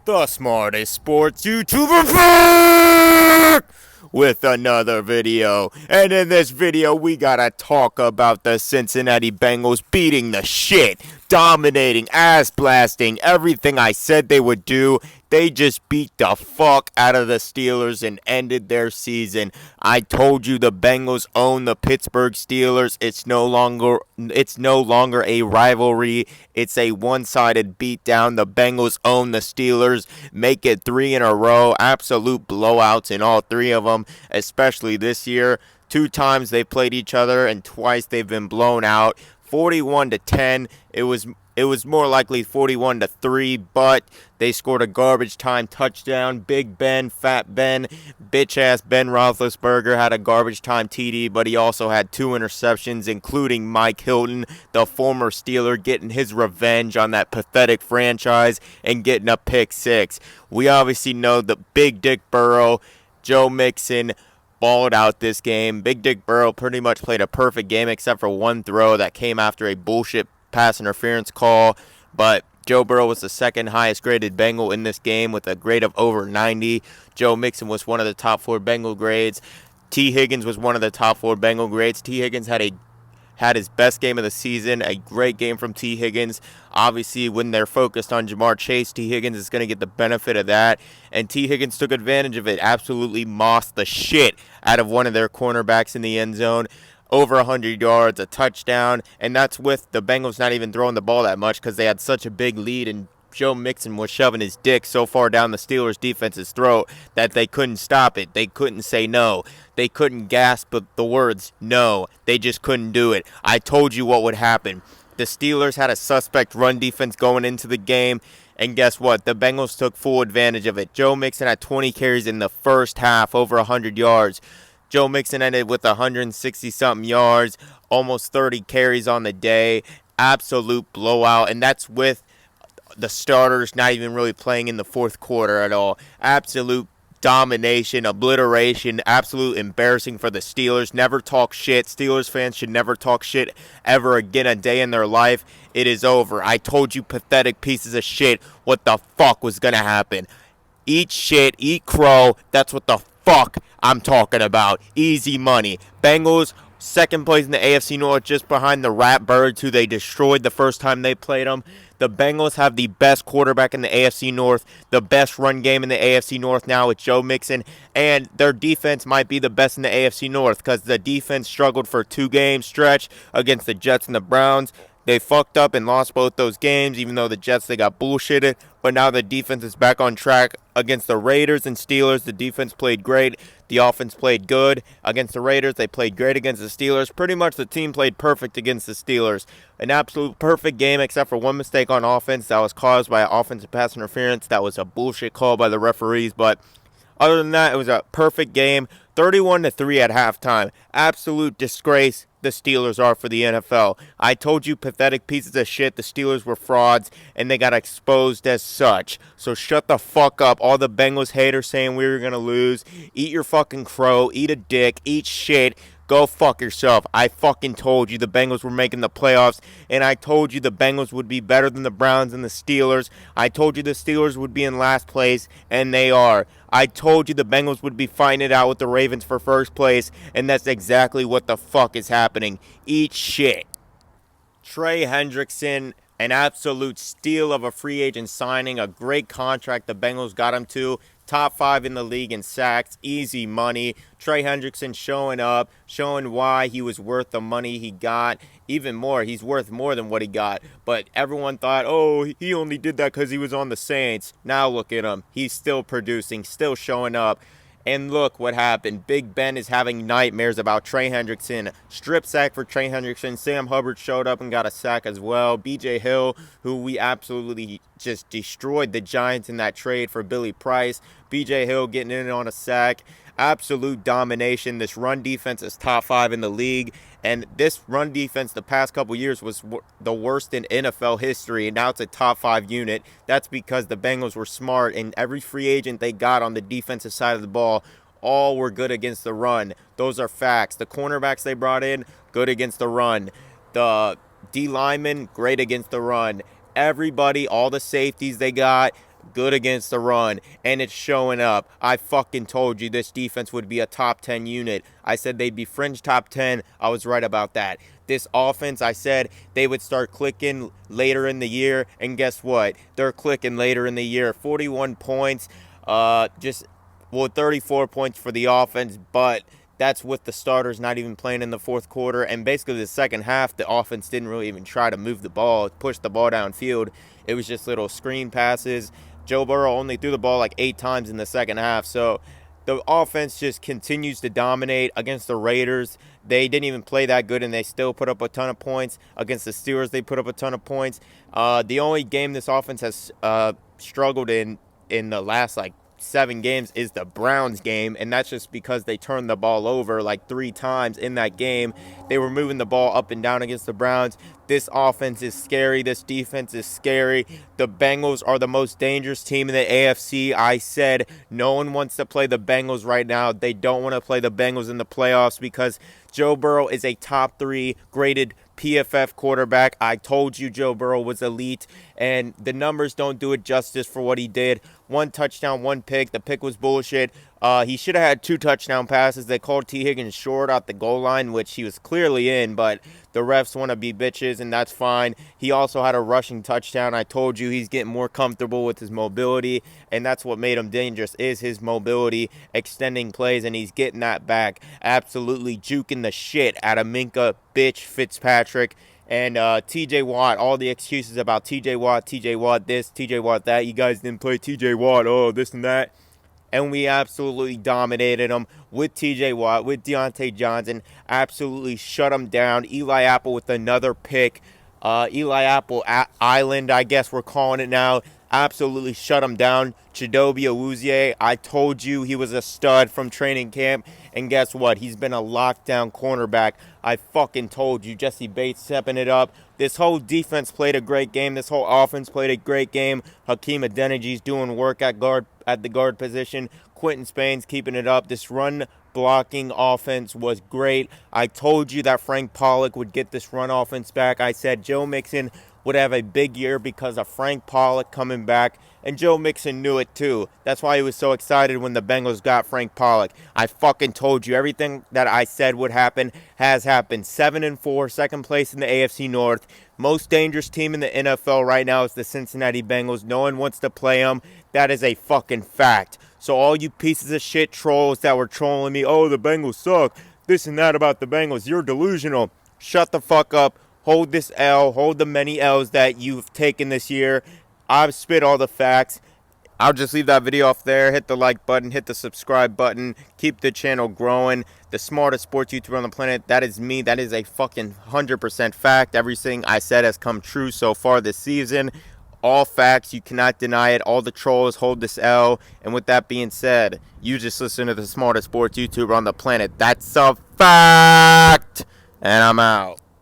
the smartest sports YouTuber back with another video. And in this video, we gotta talk about the Cincinnati Bengals beating the shit, dominating, ass blasting, everything I said they would do. They just beat the fuck out of the Steelers and ended their season. I told you the Bengals own the Pittsburgh Steelers. It's no longer a rivalry. It's a one-sided beatdown. The Bengals own the Steelers. Make it 3 in a row. Absolute blowouts in all 3 of them, especially this year. 2 times they played each other and twice they've been blown out. 41-10. It was more likely 41-3, but they scored a garbage time touchdown. Big Ben, Fat Ben, bitch-ass Ben Roethlisberger had a garbage time TD, but he also had 2 interceptions, including Mike Hilton, the former Steeler, getting his revenge on that pathetic franchise and getting a pick 6. We obviously know the Big Dick Burrow, Joe Mixon, balled out this game. Big Dick Burrow pretty much played a perfect game except for one throw that came after a bullshit pass interference call, but Joe Burrow was the second highest graded Bengal in this game with a grade of over 90. Joe Mixon was one of the top 4 Bengal grades. T. Higgins was one of the top 4 Bengal grades. T. Higgins had his best game of the season, a great game from T. Higgins. Obviously, when they're focused on Jamar Chase, T. Higgins is going to get the benefit of that, and T. Higgins took advantage of it, absolutely mossed the shit out of one of their cornerbacks in the end zone. Over 100 yards, a touchdown, and that's with the Bengals not even throwing the ball that much because they had such a big lead, and Joe Mixon was shoving his dick so far down the Steelers' defense's throat that they couldn't stop it. They couldn't say no. They couldn't gasp the words no. They just couldn't do it. I told you what would happen. The Steelers had a suspect run defense going into the game, and guess what? The Bengals took full advantage of it. Joe Mixon had 20 carries in the first half, over 100 yards. Joe Mixon ended with 160-something yards, almost 30 carries on the day. Absolute blowout, and that's with the starters not even really playing in the fourth quarter at all. Absolute domination, obliteration, absolute embarrassing for the Steelers. Never talk shit. Steelers fans should never talk shit ever again a day in their life. It is over. I told you pathetic pieces of shit what the fuck was going to happen. Eat shit, eat crow. That's what the fuck I'm talking about. Easy money. Bengals, second place in the AFC North, just behind the Ratbirds, who they destroyed the first time they played them. The Bengals have the best quarterback in the AFC North, the best run game in the AFC North now with Joe Mixon, and their defense might be the best in the AFC North because the defense struggled for a 2-game stretch against the Jets and the Browns. They fucked up and lost both those games, even though the Jets, they got bullshitted. But now the defense is back on track against the Raiders and Steelers. The defense played great. The offense played good against the Raiders. They played great against the Steelers. Pretty much the team played perfect against the Steelers. An absolute perfect game except for one mistake on offense that was caused by an offensive pass interference. That was a bullshit call by the referees. But other than that, it was a perfect game. 31-3 at halftime. Absolute disgrace the Steelers are for the NFL. I told you pathetic pieces of shit. The Steelers were frauds, and they got exposed as such. So shut the fuck up. All the Bengals haters saying we were going to lose. Eat your fucking crow. Eat a dick. Eat shit. Go fuck yourself. I fucking told you the Bengals were making the playoffs, and I told you the Bengals would be better than the Browns and the Steelers. I told you the Steelers would be in last place, and they are. I told you the Bengals would be fighting it out with the Ravens for first place, and that's exactly what the fuck is happening. Eat shit. Trey Hendrickson, an absolute steal of a free agent signing, a great contract the Bengals got him to. Top 5 in the league in sacks, easy money. Trey Hendrickson showing up, showing why he was worth the money he got. Even more, he's worth more than what he got. But everyone thought, oh, he only did that because he was on the Saints. Now look at him. He's still producing, still showing up. And look what happened. Big Ben is having nightmares about Trey Hendrickson. Strip sack for Trey Hendrickson. Sam Hubbard showed up and got a sack as well. B.J. Hill, who we absolutely just destroyed the Giants in that trade for Billy Price. B.J. Hill getting in on a sack. Absolute domination. This run defense is top 5 in the league. And this run defense the past couple years was the worst in NFL history. And now it's a top 5 unit. That's because the Bengals were smart. And every free agent they got on the defensive side of the ball, all were good against the run. Those are facts. The cornerbacks they brought in, good against the run. The D linemen, great against the run. Everybody, all the safeties they got, good against the run, and it's showing up. I fucking told you this defense would be a top 10 unit. I said they'd be fringe top 10. I was right about that. This offense, I said they would start clicking later in the year, and guess what? They're clicking later in the year. 41 points, 34 points for the offense, but that's with the starters not even playing in the fourth quarter. And basically the second half, the offense didn't really even try to move the ball, push the ball downfield. It was just little screen passes. Joe Burrow only threw the ball like 8 times in the second half. So the offense just continues to dominate against the Raiders. They didn't even play that good, and they still put up a ton of points. Against the Steelers, they put up a ton of points. The only game this offense has struggled in the last, 7 games is the Browns game, and that's just because they turned the ball over 3 times in that game. They were moving the ball up and down against the Browns. This offense is scary. This defense is scary. The Bengals are the most dangerous team in the AFC. I said no one wants to play the Bengals right now. They don't want to play the Bengals in the playoffs because Joe Burrow is a top 3 graded PFF quarterback. I told you Joe Burrow was elite, and the numbers don't do it justice for what he did. 1 touchdown, 1 pick. The pick was bullshit. He should have had 2 touchdown passes. They called T. Higgins short out the goal line, which he was clearly in, but the refs want to be bitches, and that's fine. He also had a rushing touchdown. I told you he's getting more comfortable with his mobility, and that's what made him dangerous is his mobility, extending plays, and he's getting that back. Absolutely juking the shit out of Minka bitch Fitzpatrick. And TJ Watt, all the excuses about TJ Watt this, TJ Watt that. You guys didn't play TJ Watt, oh, this and that. And we absolutely dominated them with TJ Watt, with Deontay Johnson. Absolutely shut them down. Eli Apple with another pick. Eli Apple Island, I guess we're calling it now. Absolutely shut him down. Chidobe Awuzie, I told you he was a stud from training camp. And guess what? He's been a lockdown cornerback. I fucking told you. Jesse Bates stepping it up. This whole defense played a great game. This whole offense played a great game. Hakeem Adeniji doing work at the guard position. Quentin Spain's keeping it up. This run blocking offense was great. I told you that Frank Pollock would get this run offense back. I said Joe Mixon would have a big year because of Frank Pollock coming back, and Joe Mixon knew it too. That's why he was so excited when the Bengals got Frank Pollock. I fucking told you everything that I said would happen has happened. 7-4, second place in the AFC North. Most dangerous team in the NFL right now is the Cincinnati Bengals. No one wants to play them. That is a fucking fact. So all you pieces of shit trolls that were trolling me, oh, the Bengals suck, this and that about the Bengals, you're delusional. Shut the fuck up. Hold this L. Hold the many L's that you've taken this year. I've spit all the facts. I'll just leave that video off there. Hit the like button. Hit the subscribe button. Keep the channel growing. The smartest sports YouTuber on the planet. That is me. That is a fucking 100% fact. Everything I said has come true so far this season. All facts. You cannot deny it. All the trolls hold this L. And with that being said, you just listen to the smartest sports YouTuber on the planet. That's a fact. And I'm out.